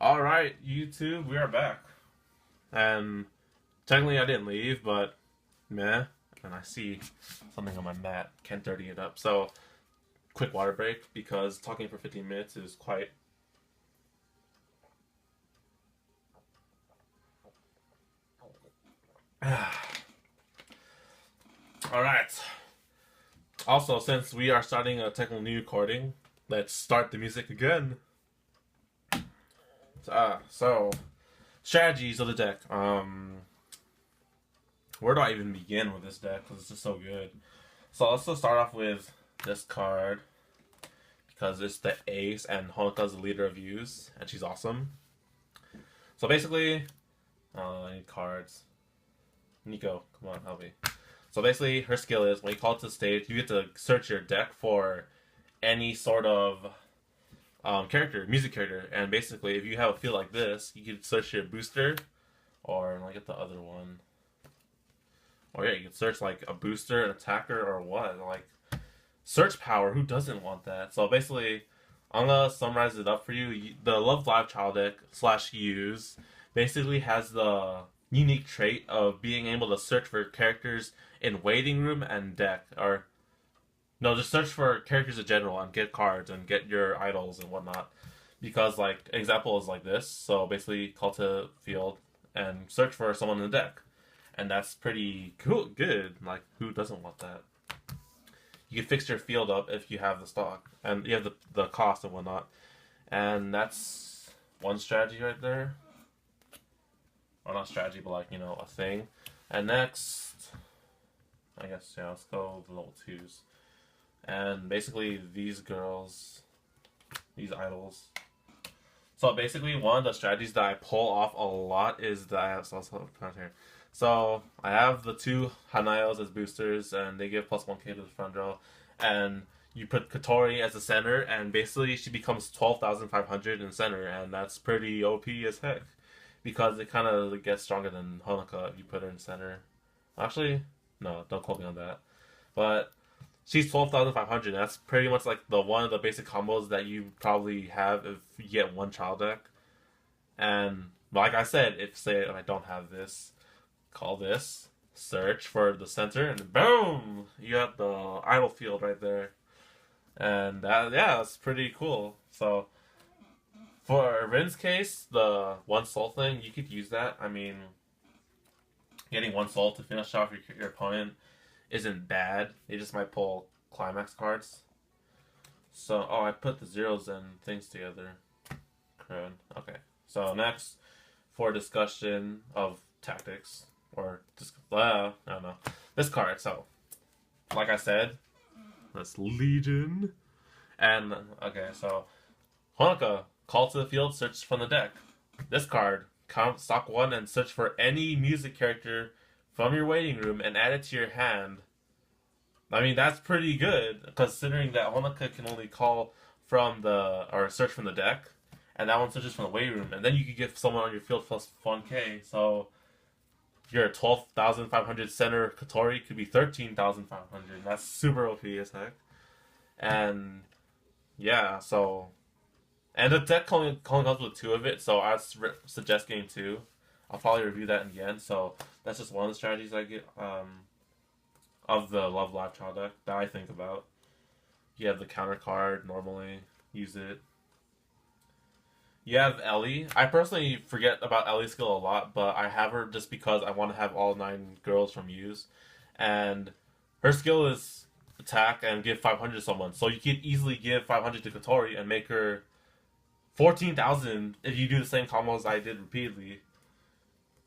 Alright, YouTube, we are back. And technically I didn't leave, but meh. And I see something on my mat. Can't dirty it up. So, quick water break because talking for 15 minutes is quite. Alright. Also, since we are starting a technical new recording, let's start the music again. So strategies of the deck. Where do I even begin with this deck? Because it's just so good. So let's just start off with this card because it's the ace and Honoka's the leader of use, and she's awesome. So basically, I need cards. Nico, come on, help me. So basically, her skill is when you call it to the stage, you get to search your deck for any sort of music character, and basically, if you have a field like this, you can search your booster, or like get the other one. Or yeah, you can search like a booster, an attacker, or what? Like search power. Who doesn't want that? So basically, I'm gonna summarize it up for you. The Love Live Child deck / use basically has the unique trait of being able to search for characters in waiting room and deck, or no, just search for characters in general and get cards and get your idols and whatnot. Because like example is like this. So basically, call to field and search for someone in the deck, and that's pretty cool. Good. Like who doesn't want that? You can fix your field up if you have the stock and you have the cost and whatnot, and that's one strategy right there. Or not strategy, but like a thing. And next, I guess let's go with the level 2s. And basically these girls, these idols. So basically one of the strategies that I pull off a lot is that I have So I have the two Hanayos as boosters and they give +1k to the front row. And you put Katori as the center and basically she becomes 12,500 in center, and that's pretty OP as heck. Because it kind of gets stronger than Honoka if you put her in center. Actually, no, don't quote me on that. But she's 12,500. That's pretty much like one of the basic combos that you probably have if you get one child deck. And like I said, if I don't have this, call this, search for the center, and boom, you got the idol field right there. And that's pretty cool. So for Rin's case, the one soul thing, you could use that. I mean, getting one soul to finish off your opponent isn't bad. They just might pull climax cards. So, I put the zeros and things together. Crud. Okay. So next, for discussion of tactics, or just, I don't know. This card, so, like I said, that's Legion. And, okay, so, Honoka, call to the field, search from the deck. This card, count stock 1 and search for any music character from your waiting room and add it to your hand. I mean, that's pretty good, considering that Honoka can only call from or search from the deck, and that one searches from the waiting room, and then you could give someone on your field +1k, so your 12,500 center Katori could be 13,500. That's super OP as heck. And yeah, so, and the deck only comes with 2 of it, so I suggest getting 2. I'll probably review that in the end. So that's just one of the strategies I get of the Love Live Child deck that I think about. You have the counter card normally, use it. You have Ellie. I personally forget about Ellie's skill a lot, but I have her just because I want to have all 9 girls from use. And her skill is attack and give 500 to someone. So you could easily give 500 to Katori and make her 14,000 if you do the same combos I did repeatedly.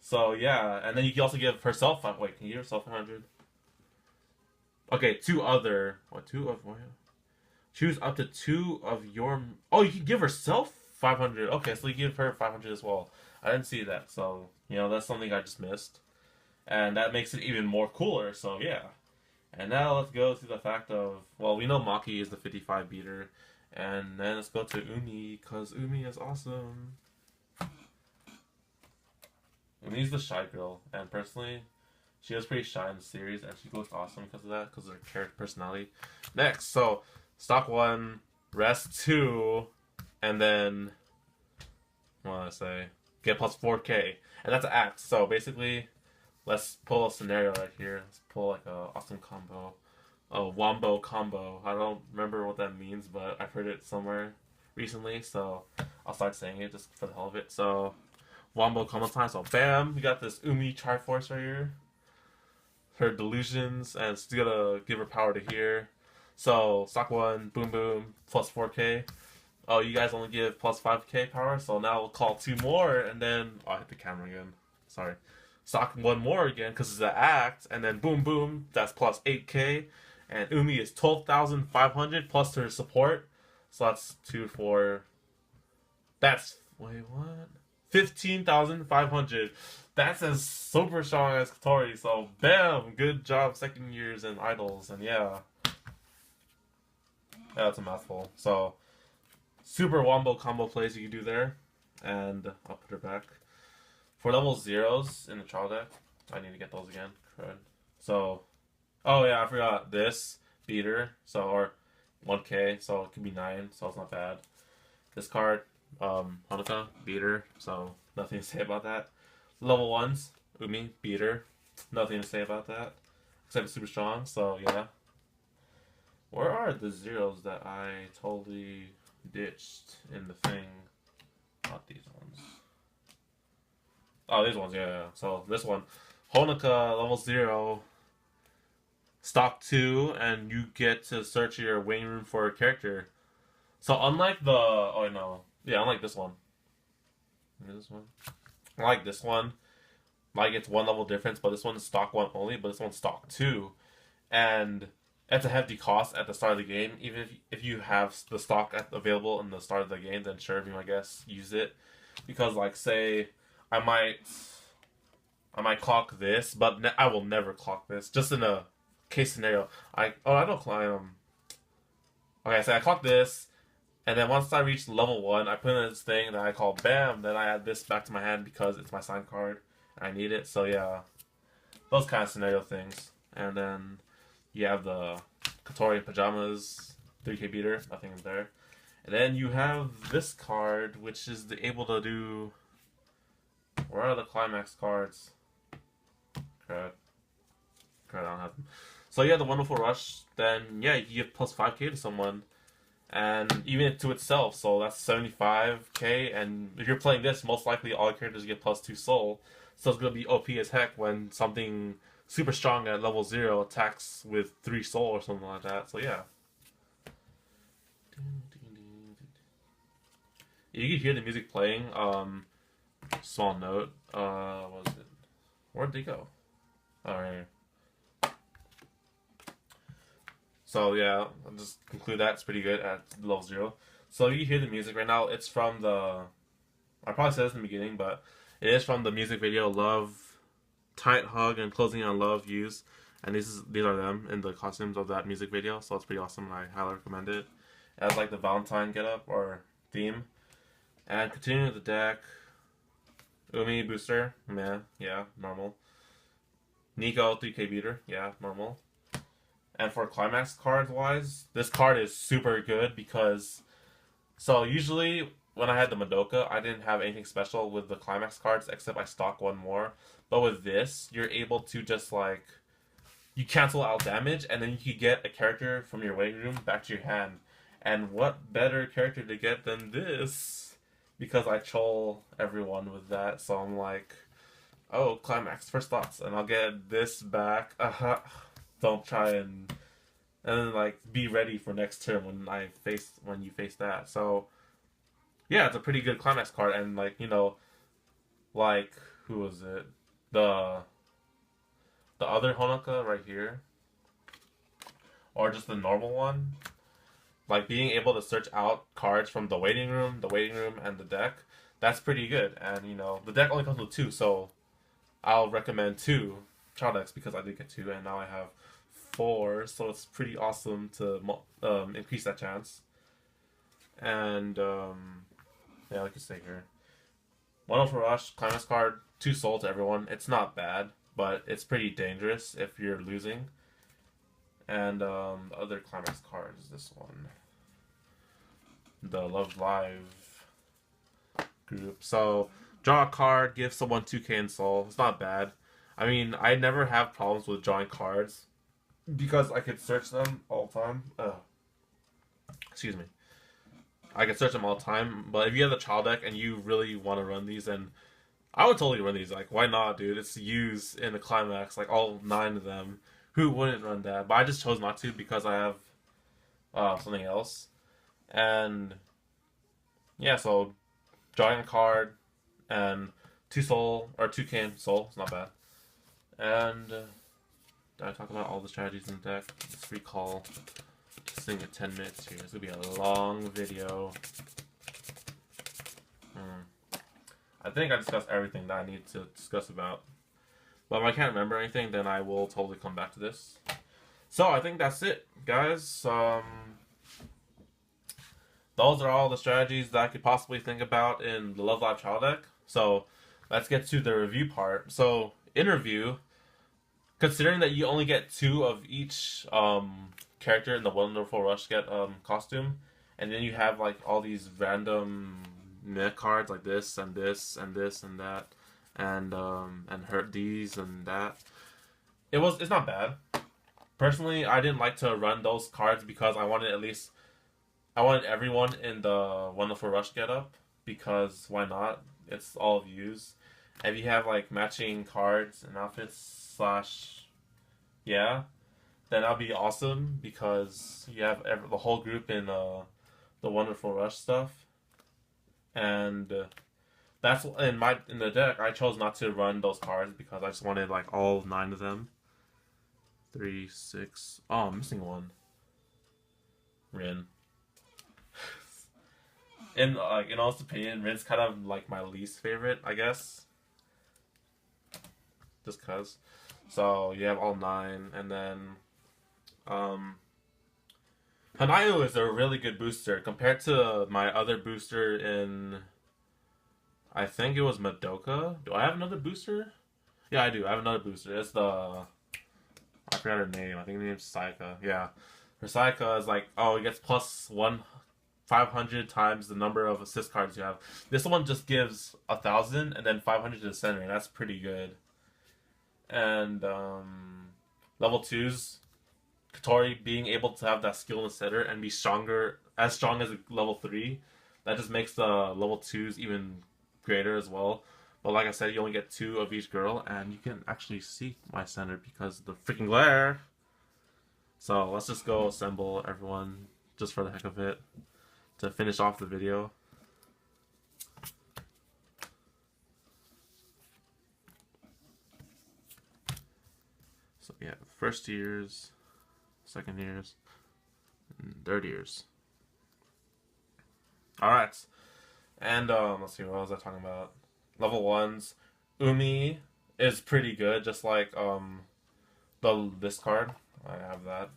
So yeah, and then you can also give herself. Wait, can you give herself 100? Okay, 2 other. What, 2 of what? Choose up to 2 of your. Oh, you can give herself 500. Okay, so you give her 500 as well. I didn't see that, so that's something I just missed, and that makes it even more cooler. So yeah, and now let's go to the fact of we know Maki is the 55 beater, and then let's go to Umi because Umi is awesome. Umi's the shy girl, and personally, she was pretty shy in the series, and she looks awesome because of that, because of her character personality. Next, so stock 1, rest 2, and then what did I say? Get plus 4K. And that's an act. So basically, let's pull a scenario right here. Let's pull like a awesome combo. A wombo combo. I don't remember what that means, but I've heard it somewhere recently, so I'll start saying it just for the hell of it. So, wombo combo time. So, bam, we got this Umi Triforce right here. Her delusions, and it's gonna give her power to here. So, stock 1, boom boom, plus 4K. Oh, you guys only give plus 5K power, so now we'll call 2 more, and then I hit the camera again. Sorry. Stock 1 more again because it's an act, and then boom boom, that's plus 8K. And Umi is 12,500 plus her support. So that's 2, 4. That's, wait, what? 15,500. That's as super strong as Katori. So, bam! Good job, second years and idols. And yeah. That's a mouthful. So, super wombo combo plays you can do there. And I'll put her back. For level 0s in the trial deck, I need to get those again. Crud. So, oh yeah, I forgot this beater. So, or 1K, so it could be 9, so it's not bad. This card, Hanukkah, beater, so nothing to say about that. Level 1s, Umi, beater, nothing to say about that. Except it's super strong, so yeah. Where are the 0s that I totally ditched in the thing? Not these ones. Oh, these ones, yeah. So this one, Hanukkah, level 0. Stock 2, and you get to search your waiting room for a character. So unlike the, oh no, yeah, unlike this one. This one. Unlike this one, like it's 1 level difference, but this one is stock 1 only, but this one's stock 2. And it's a hefty cost at the start of the game. Even if you have the stock available in the start of the game, then sure, you, I guess, use it. Because like say, I might clock this, but I will never clock this. Just in a case scenario, I don't climb. Okay, so I clock this, and then once I reach level 1, I put in this thing that I call BAM. Then I add this back to my hand because it's my sign card. I need it, so yeah, those kind of scenario things. And then you have the Katori pajamas, 3K beater, nothing is there. And then you have this card, which is able to do. Where are the climax cards? Crap, I don't have them. So yeah, the Wonderful Rush, then yeah, you give plus 5K to someone. And even to itself, so that's 75K, and if you're playing this, most likely all characters get plus 2 soul. So it's gonna be OP as heck when something super strong at level 0 attacks with 3 soul or something like that. So yeah. You can hear the music playing, small note, what was it? Where'd they go? Oh, right here. So yeah, I'll just conclude that. It's pretty good at level 0. So you hear the music right now. It's from the... I probably said this in the beginning, but it is from the music video Love, Tight Hug, and Closing on Love Use. And these are them in the costumes of that music video. So it's pretty awesome, and I highly recommend it. It has like the Valentine getup or theme. And continuing with the deck, Umi booster, yeah, normal. Nico 3K beater, yeah, normal. And for climax cards wise, this card is super good because, so usually when I had the Madoka, I didn't have anything special with the climax cards except I stock 1 more. But with this, you're able to just like, you cancel out damage and then you can get a character from your waiting room back to your hand. And what better character to get than this? Because I troll everyone with that, so I'm like, oh, climax, first thoughts, and I'll get this back. Don't try and then like be ready for next turn when you face that. So yeah, it's a pretty good climax card, and like, you know, like who was it? The other Honoka right here, or just the normal one. Like being able to search out cards from the waiting room, and the deck, that's pretty good. And you know, the deck only comes with 2, so I'll recommend 2 trial decks because I did get 2, and now I have 4, so it's pretty awesome to increase that chance. And yeah, like I say here, Wonderful Rush, climax card, 2 soul to everyone. It's not bad, but it's pretty dangerous if you're losing. And the other climax card is this one, the Love Live group. So draw a card, give someone 2K in soul. It's not bad. I mean, I never have problems with drawing cards because I could search them all the time. Excuse me. I could search them all the time. But if you have the trial deck and you really want to run these, then I would totally run these. Like, why not, dude? It's used in the climax, like all 9 of them. Who wouldn't run that? But I just chose not to because I have something else. And yeah, so drawing a card and 2 soul or 2K in soul. It's not bad. And did I talk about all the strategies in the deck? Let's recall. This thing at 10 minutes here. It's gonna be a long video. I think I discussed everything that I need to discuss about. But if I can't remember anything, then I will totally come back to this. So I think that's it, guys. Those are all the strategies that I could possibly think about in the Love Live Trial deck. So let's get to the review part. So in review, considering that you only get 2 of each character in the Wonderful Rush Get costume, and then you have like all these random mech cards like this and this and this and that, and hurt these and that. It's not bad. Personally, I didn't like to run those cards because I wanted everyone in the Wonderful Rush getup, because why not? It's all views. If you have like matching cards and outfits yeah, then that'll be awesome because you have the whole group in the Wonderful Rush stuff. And that's in the deck. I chose not to run those cards because I just wanted like all 9 of them. 3, 6. Oh, I'm missing one. Rin. In honest opinion, Rin's kind of like my least favorite, I guess. Just cause. So you have all 9, and then Hanayo is a really good booster compared to my other booster in, I think it was Madoka. Do I have another booster? Yeah, I do. I have another booster. It's I forgot her name. I think her name's Sayaka. Yeah. Her Sayaka is like, oh, it gets plus 500 times the number of assist cards you have. This one just gives 1,000 and then 500 to the center, and that's pretty good. And level 2's Katori being able to have that skill in the center and be as strong as a level 3, that just makes the level 2's even greater as well. But like I said, you only get 2 of each girl, and you can actually see my center because of the freaking glare. So let's just go assemble everyone just for the heck of it to finish off the video. So yeah, first years, second years, and third years. Alright. And let's see, what was I talking about? Level 1's Umi is pretty good, just like this card. I have that.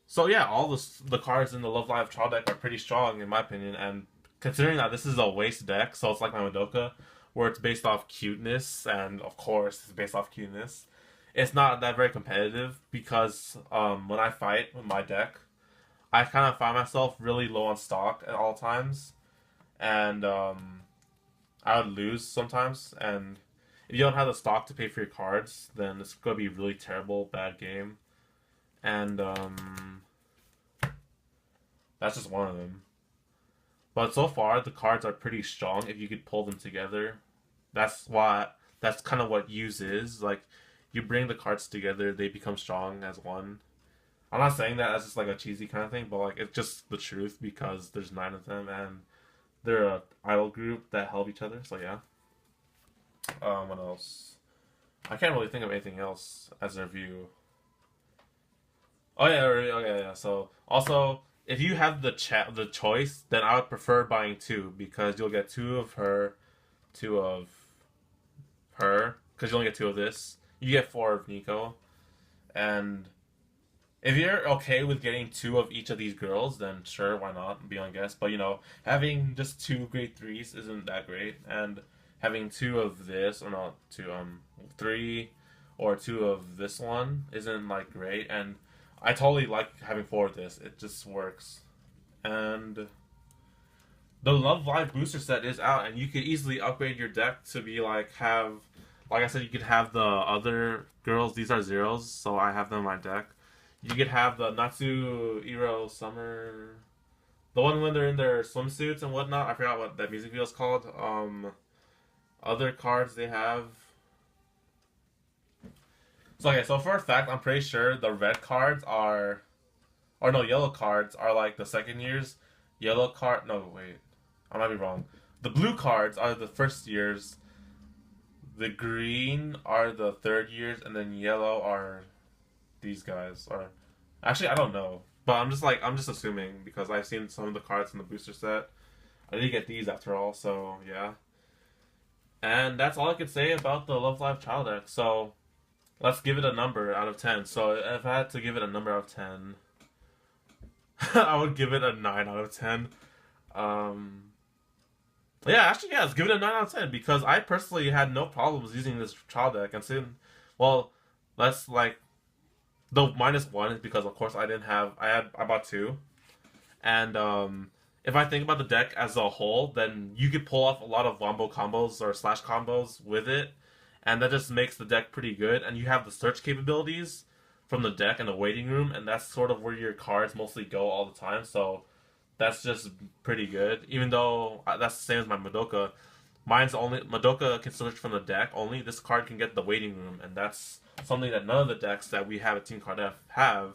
So yeah, all the cards in the Love Live Trial deck are pretty strong in my opinion, and considering that this is a waste deck, so it's like my Madoka, where it's based off cuteness, and of course it's based off cuteness, it's not that very competitive because when I fight with my deck, I kind of find myself really low on stock at all times, and I would lose sometimes, and if you don't have the stock to pay for your cards, then it's going to be a really terrible, bad game. And that's just one of them. But so far, the cards are pretty strong if you could pull them together. That's kind of what use is. Like, you bring the cards together, they become strong as one. I'm not saying that as just like a cheesy kind of thing, but like it's just the truth because there's 9 of them and they're a idol group that help each other. So yeah. What else? I can't really think of anything else as a review. Oh yeah. So also, if you have the choice, then I would prefer buying 2 because you'll get 2 of her, 2 of her, because you only get 2 of this. You get 4 of Nico, and if you're okay with getting 2 of each of these girls, then sure, why not? Be on guess. But you know, having just 2 grade 3s isn't that great, and having 2 of this, or not 3 or 2 of this one isn't like great. And I totally like having 4 of this. It just works. And the Love Live booster set is out, and you could easily upgrade your deck to be like like I said, you could have the other girls. These are zeros, so I have them in my deck. You could have the Natsu Iro Summer, the one when they're in their swimsuits and whatnot. I forgot what that music video is called. Other cards they have. So okay, so for a fact, I'm pretty sure the red cards are, or no, yellow cards are like the second years. Yellow card, no wait, I might be wrong. The blue cards are the first years. The green are the third years, and then yellow are these guys. Or actually, I don't know, but I'm just assuming because I've seen some of the cards in the booster set. I did get these after all, so yeah. And that's all I could say about the Love Live Child deck. So let's give it a number out of 10. So if I had to give it a number out of 10, I would give it a 9 out of 10. Yeah, actually, yeah, let's give it a 9 out of 10 because I personally had no problems using this child deck. And saying, well, that's like, the -1 is because, of course, I bought two. And if I think about the deck as a whole, then you could pull off a lot of wombo combos or slash combos with it, and that just makes the deck pretty good. And you have the search capabilities from the deck and the waiting room, and that's sort of where your cards mostly go all the time. So that's just pretty good. Even though that's the same as my Madoka, mine's only Madoka can search from the deck only. This card can get the waiting room, and that's something that none of the decks that we have at Team Card F have.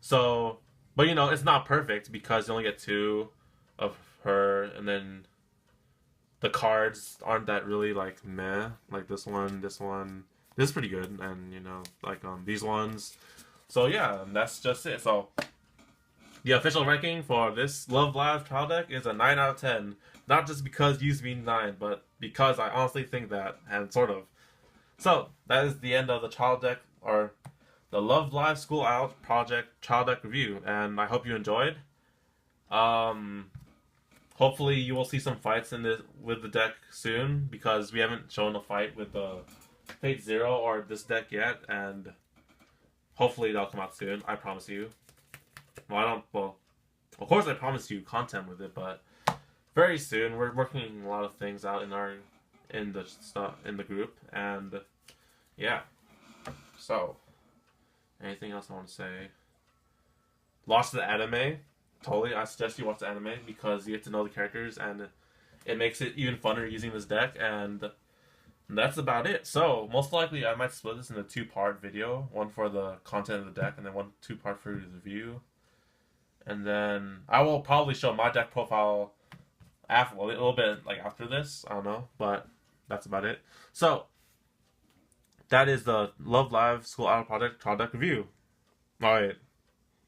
So. But you know, it's not perfect because you only get two of her, and then the cards aren't that really like meh. Like this one. This is pretty good, and you know, like these ones. So yeah, that's just it. So the official ranking for this Love Live trial deck is a 9 out of 10. Not just because use means 9, but because I honestly think that, and sort of. So that is the end of the child deck, or the Love Live School Out Project Child Deck Review, and I hope you enjoyed. Hopefully you will see some fights in this with the deck soon, because we haven't shown a fight with the Fate Zero or this deck yet, and hopefully they'll come out soon. I promise you. Well, of course I promise you content with it, but very soon. We're working a lot of things out in the group, and yeah. So. Anything else I want to say? Lost the anime. Totally, I suggest you watch the anime because you get to know the characters and it makes it even funner using this deck, and that's about it. So, most likely I might split this into a 2-part video. One for the content of the deck and then one 2-part for the review. And then I will probably show my deck profile after, a little bit like after this. I don't know, but that's about it. So, that is the Love Live School Out Project Trial Deck Review. Alright.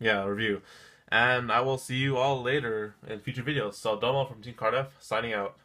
Yeah, review. And I will see you all later in future videos. So, Domo from Team Card F, signing out.